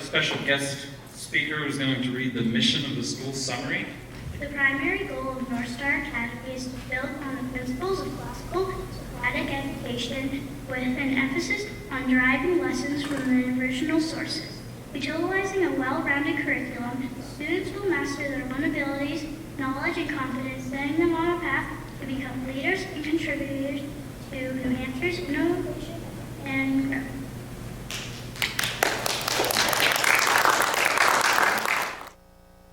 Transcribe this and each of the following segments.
special guest speaker who's going to read the mission of the school summary. The primary goal of North Star Academy is to build on the principles of classical Socratic education with an emphasis on deriving lessons from the original sources. Utilizing a well-rounded curriculum, students will master their own abilities, knowledge, and confidence, setting them on a path to become leaders and contributors to New Hampshire's innovation and growth.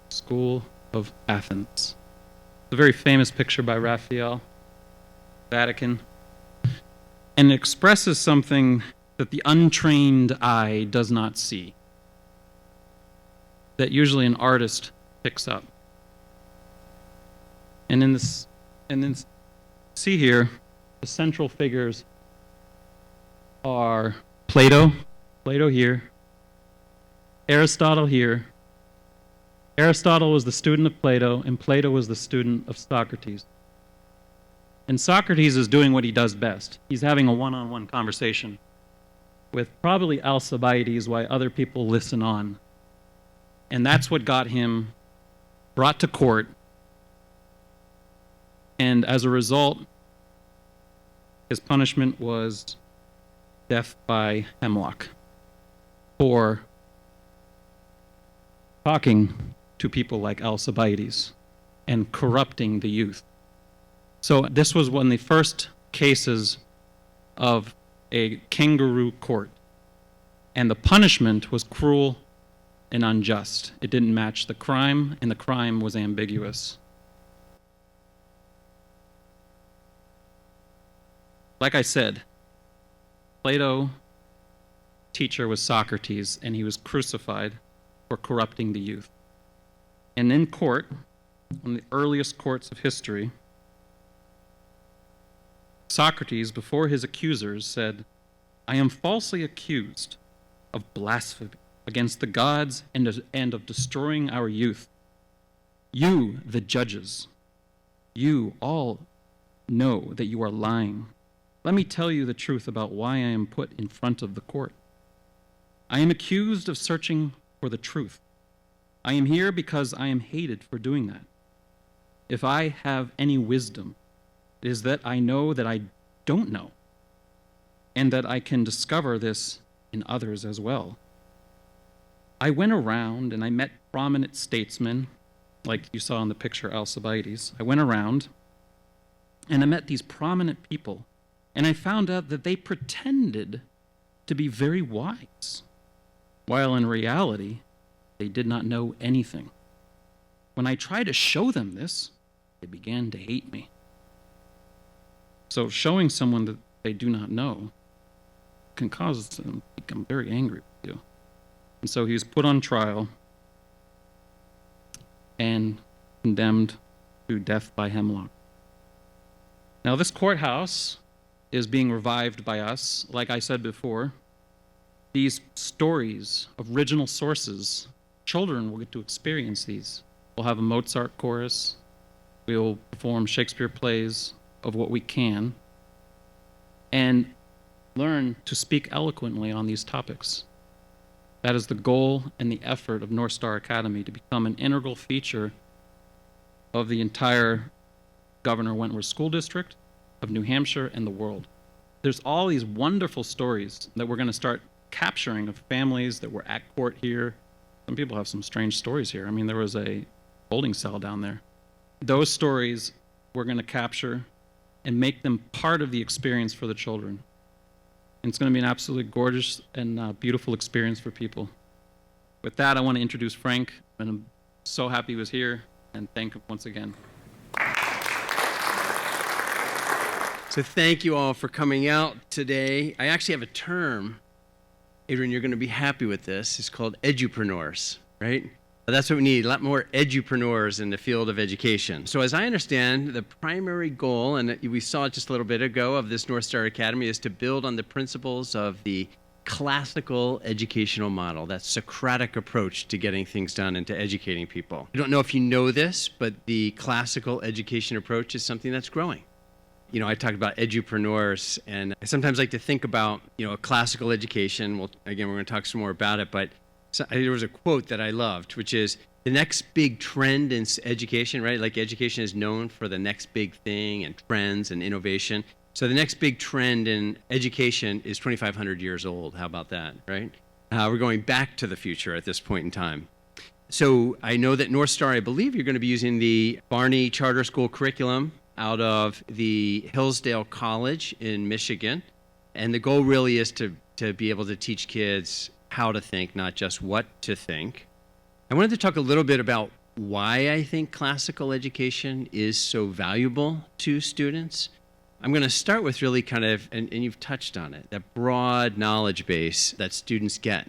School of Athens. It's a very famous picture by Raphael, Vatican, and it expresses something that the untrained eye does not see, that usually an artist picks up. And then see here, the central figures are Plato here, Aristotle here. Aristotle was the student of Plato, and Plato was the student of Socrates. And Socrates is doing what he does best. He's having a one-on-one conversation with probably Alcibiades while other people listen on. And that's what got him brought to court. And as a result, his punishment was death by hemlock for talking to people like Alcibiades and corrupting the youth. So this was one of the first cases of a kangaroo court. And the punishment was cruel and unjust. It didn't match the crime, and the crime was ambiguous. Like I said, Plato's teacher was Socrates, and he was crucified for corrupting the youth. And in court, one of the earliest courts of history, Socrates, before his accusers, said, "I am falsely accused of blasphemy against the gods and of destroying our youth. You, the judges, you all know that you are lying. Let me tell you the truth about why I am put in front of the court. I am accused of searching for the truth. I am here because I am hated for doing that. If I have any wisdom, it is that I know that I don't know, and that I can discover this in others as well. I went around and I met prominent statesmen, like you saw in the picture Alcibiades. I went around and I met these prominent people, and I found out that they pretended to be very wise, while in reality, they did not know anything. When I tried to show them this, they began to hate me." So showing someone that they do not know can cause them to become very angry with you. And so he was put on trial and condemned to death by hemlock. Now this courthouse is being revived by us. Like I said before, these stories of original sources, children will get to experience these. We'll have a Mozart chorus. We'll perform Shakespeare plays of what we can and learn to speak eloquently on these topics. That is the goal and the effort of North Star Academy, to become an integral feature of the entire Governor Wentworth School District, of New Hampshire, and the world. There's all these wonderful stories that we're going to start capturing of families that were at court here. Some people have some strange stories here. I mean, there was a holding cell down there. Those stories we're going to capture and make them part of the experience for the children. And it's going to be an absolutely gorgeous and beautiful experience for people. With that, I want to introduce Frank, and I'm so happy he was here, and thank him once again. So thank you all for coming out today. I actually have a term, Adrian, you're going to be happy with this. It's called edupreneurs, right? That's what we need, a lot more edupreneurs in the field of education. So as I understand, the primary goal, and we saw it just a little bit ago, of this North Star Academy is to build on the principles of the classical educational model, that Socratic approach to getting things done and to educating people. I don't know if you know this, but the classical education approach is something that's growing. You know, I talked about edupreneurs, and I sometimes like to think about, you know, a classical education. Well, again, we're going to talk some more about it, but So there was a quote that I loved, which is, the next big trend in education, right? Like education is known for the next big thing and trends and innovation. So the next big trend in education is 2,500 years old. How about that, right? We're going back to the future at this point in time. So I know that North Star, I believe you're going to be using the Barney Charter School curriculum out of the Hillsdale College in Michigan. And the goal really is to be able to teach kids how to think, not just what to think. I wanted to talk a little bit about why I think classical education is so valuable to students. I'm going to start with really kind of, and you've touched on it, that broad knowledge base that students get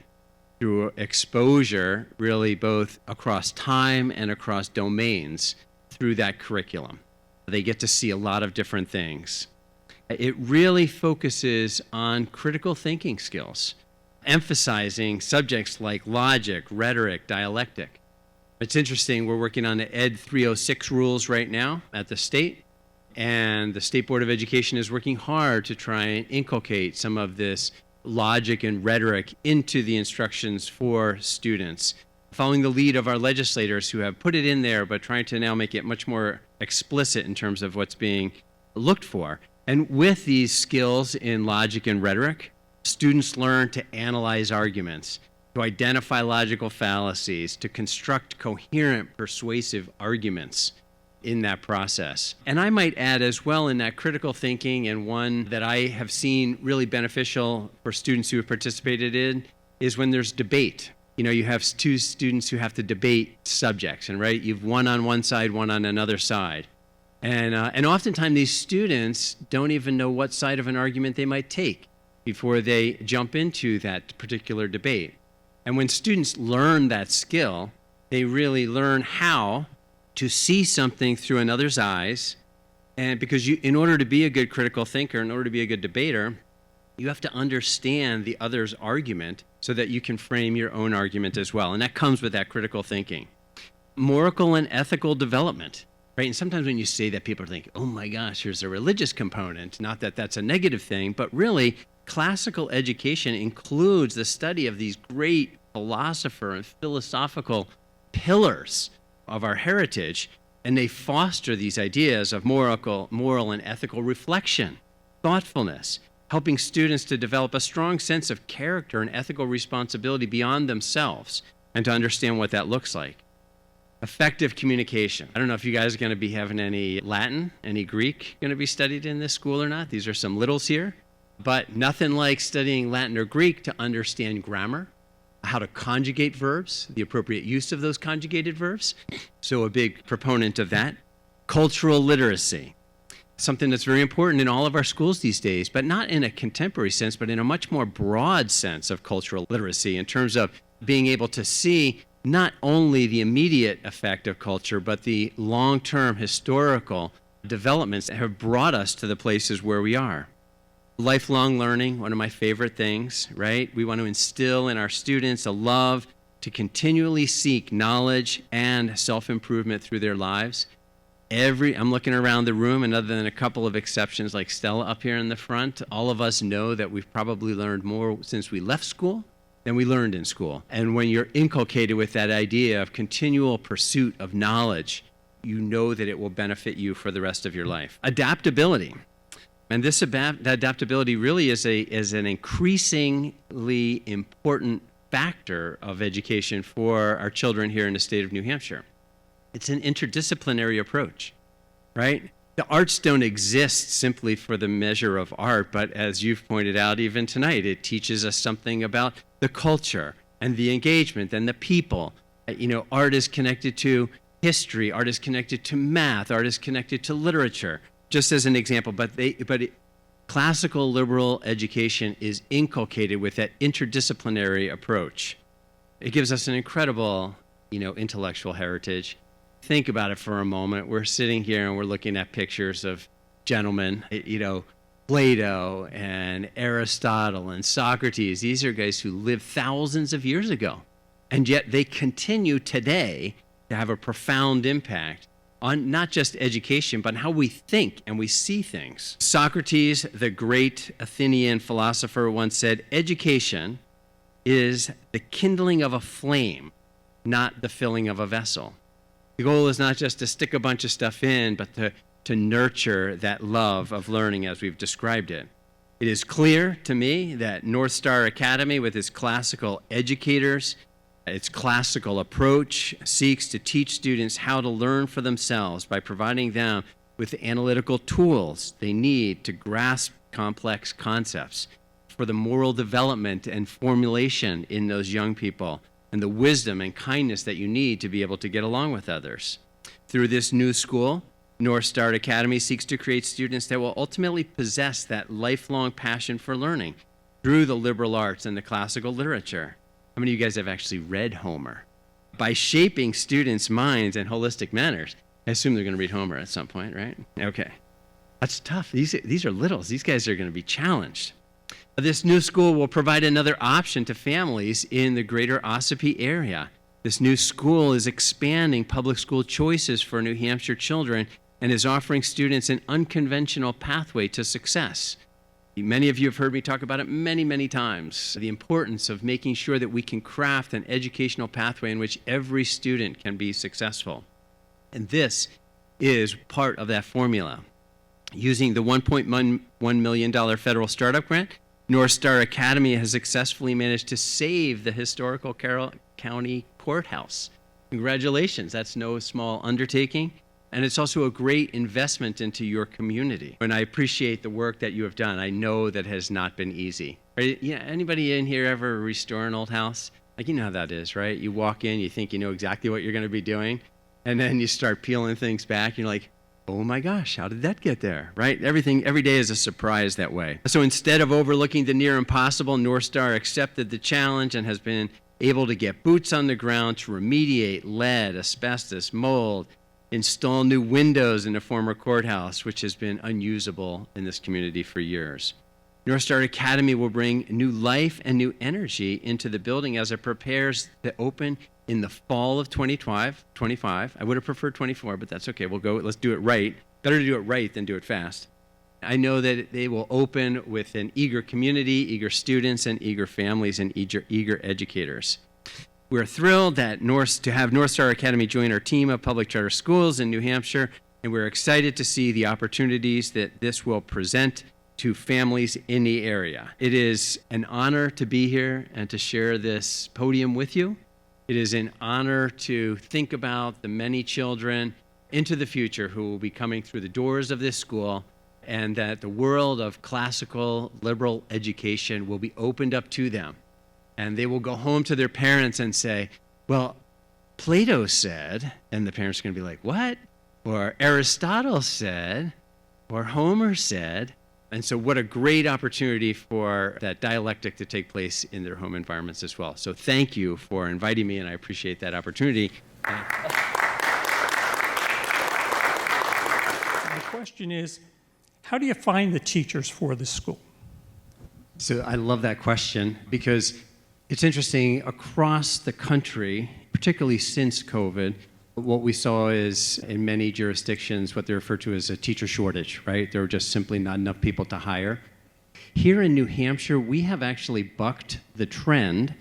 through exposure, really both across time and across domains through that curriculum. They get to see a lot of different things. It really focuses on critical thinking skills, emphasizing subjects like logic, rhetoric, dialectic. It's interesting, we're working on the Ed 306 rules right now at the state, and the State Board of Education is working hard to try and inculcate some of this logic and rhetoric into the instructions for students, following the lead of our legislators who have put it in there, but trying to now make it much more explicit in terms of what's being looked for. And with these skills in logic and rhetoric, students learn to analyze arguments, to identify logical fallacies, to construct coherent, persuasive arguments in that process. And I might add as well in that critical thinking, and one that I have seen really beneficial for students who have participated in, is when there's debate. You know, you have two students who have to debate subjects, and right, you've one on one side, one on another side. And oftentimes these students don't even know what side of an argument they might take before they jump into that particular debate. And when students learn that skill, they really learn how to see something through another's eyes. And because in order to be a good critical thinker, in order to be a good debater, you have to understand the other's argument so that you can frame your own argument as well. And that comes with that critical thinking. Moral and ethical development, right? And sometimes when you say that, people think, oh my gosh, there's a religious component. Not that that's a negative thing, but really, classical education includes the study of these great philosopher and philosophical pillars of our heritage, and they foster these ideas of moral and ethical reflection, thoughtfulness, helping students to develop a strong sense of character and ethical responsibility beyond themselves, and to understand what that looks like. Effective communication. I don't know if you guys are going to be having any Latin, any Greek going to be studied in this school or not. These are some littles here. But nothing like studying Latin or Greek to understand grammar, how to conjugate verbs, the appropriate use of those conjugated verbs. So a big proponent of that. Cultural literacy, something that's very important in all of our schools these days, but not in a contemporary sense, but in a much more broad sense of cultural literacy in terms of being able to see not only the immediate effect of culture, but the long-term historical developments that have brought us to the places where we are. Lifelong learning, one of my favorite things, right? We want to instill in our students a love to continually seek knowledge and self-improvement through their lives. I'm looking around the room, and other than a couple of exceptions like Stella up here in the front, all of us know that we've probably learned more since we left school than we learned in school. And when you're inculcated with that idea of continual pursuit of knowledge, you know that it will benefit you for the rest of your life. Adaptability. And this adaptability really is an increasingly important factor of education for our children here in the state of New Hampshire. It's an interdisciplinary approach, right? The arts don't exist simply for the measure of art, but as you've pointed out even tonight, it teaches us something about the culture and the engagement and the people. You know, art is connected to history, art is connected to math, art is connected to literature. Just as an example, classical liberal education is inculcated with that interdisciplinary approach. It gives us an incredible, intellectual heritage. Think about it for a moment. We're sitting here and we're looking at pictures of gentlemen, Plato and Aristotle and Socrates. These are guys who lived thousands of years ago, and yet they continue today to have a profound impact on not just education, but how we think and we see things. Socrates, the great Athenian philosopher, once said, education is the kindling of a flame, not the filling of a vessel. The goal is not just to stick a bunch of stuff in, but to nurture that love of learning as we've described it. It is clear to me that North Star Academy, with its classical educators, its classical approach, seeks to teach students how to learn for themselves by providing them with the analytical tools they need to grasp complex concepts, for the moral development and formulation in those young people, and the wisdom and kindness that you need to be able to get along with others. Through this new school, North Star Academy seeks to create students that will ultimately possess that lifelong passion for learning through the liberal arts and the classical literature. How many of you guys have actually read Homer? By shaping students' minds in holistic manners, I assume they're going to read Homer at some point, right? Okay. That's tough. These are littles. These guys are going to be challenged. This new school will provide another option to families in the greater Ossipee area. This new school is expanding public school choices for New Hampshire children and is offering students an unconventional pathway to success. Many of you have heard me talk about it many, many times, the importance of making sure that we can craft an educational pathway in which every student can be successful. And this is part of that formula. Using the $1.1 million federal startup grant, North Star Academy has successfully managed to save the historical Carroll County Courthouse. Congratulations, that's no small undertaking. And it's also a great investment into your community. And I appreciate the work that you have done. I know that has not been easy. Right? Yeah, anybody in here ever restore an old house? Like, you know how that is, right? You walk in, you think you know exactly what you're going to be doing, and then you start peeling things back, and you're like, oh my gosh, how did that get there, right? Every day is a surprise that way. So instead of overlooking the near impossible, North Star accepted the challenge and has been able to get boots on the ground to remediate lead, asbestos, mold, install new windows in a former courthouse, which has been unusable in this community for years. North Star Academy will bring new life and new energy into the building as it prepares to open in the fall of 25. I would have preferred 24, but that's okay. We'll go. Let's do it right. Better to do it right than do it fast. I know that they will open with an eager community, eager students, and eager families, and eager educators. We're thrilled to have North Star Academy join our team of public charter schools in New Hampshire, and we're excited to see the opportunities that this will present to families in the area. It is an honor to be here and to share this podium with you. It is an honor to think about the many children into the future who will be coming through the doors of this school, and that the world of classical liberal education will be opened up to them. And they will go home to their parents and say, well, Plato said, and the parents are going to be like, what? Or Aristotle said, or Homer said. And so what a great opportunity for that dialectic to take place in their home environments as well. So thank you for inviting me, and I appreciate that opportunity. My question is, how do you find the teachers for this school? So I love that question because it's interesting. Across the country, particularly since COVID, what we saw is in many jurisdictions what they refer to as a teacher shortage, right? There were just simply not enough people to hire. Here in New Hampshire, we have actually bucked the trend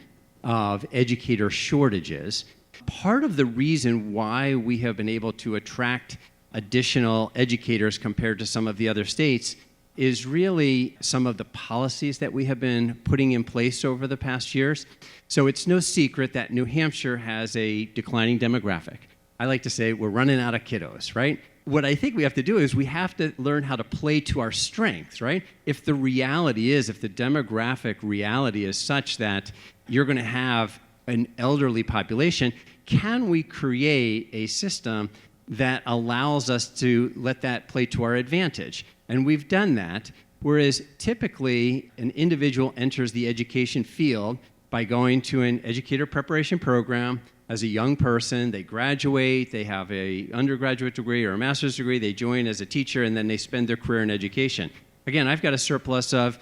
of educator shortages. Part of the reason why we have been able to attract additional educators compared to some of the other states is really some of the policies that we have been putting in place over the past years. So it's no secret that New Hampshire has a declining demographic. I like to say we're running out of kiddos, right? What I think we have to do is we have to learn how to play to our strengths, right? If the demographic reality is such that you're going to have an elderly population, can we create a system that allows us to let that play to our advantage? And we've done that, whereas typically an individual enters the education field by going to an educator preparation program as a young person. They graduate, they have an undergraduate degree or a master's degree, they join as a teacher, and then they spend their career in education. Again, I've got a surplus of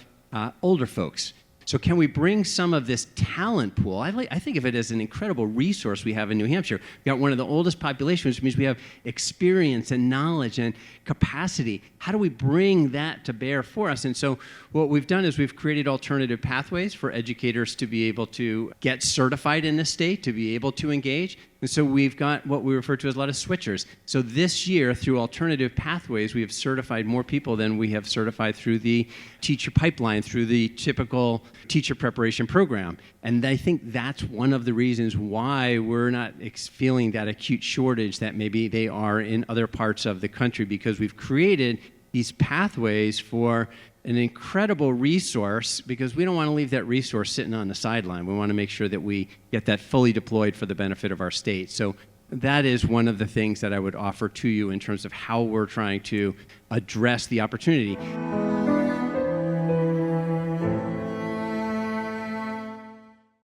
older folks. So can we bring some of this talent pool? I think of it as an incredible resource we have in New Hampshire. We've got one of the oldest populations, which means we have experience and knowledge and capacity. How do we bring that to bear for us? And so what we've done is we've created alternative pathways for educators to be able to get certified in the state, to be able to engage. And so we've got what we refer to as a lot of switchers. So this year, through alternative pathways, we have certified more people than we have certified through the teacher pipeline, through the typical teacher preparation program. And I think that's one of the reasons why we're not feeling that acute shortage that maybe they are in other parts of the country, because we've created these pathways for an incredible resource, because we don't want to leave that resource sitting on the sideline. We want to make sure that we get that fully deployed for the benefit of our state. So that is one of the things that I would offer to you in terms of how we're trying to address the opportunity.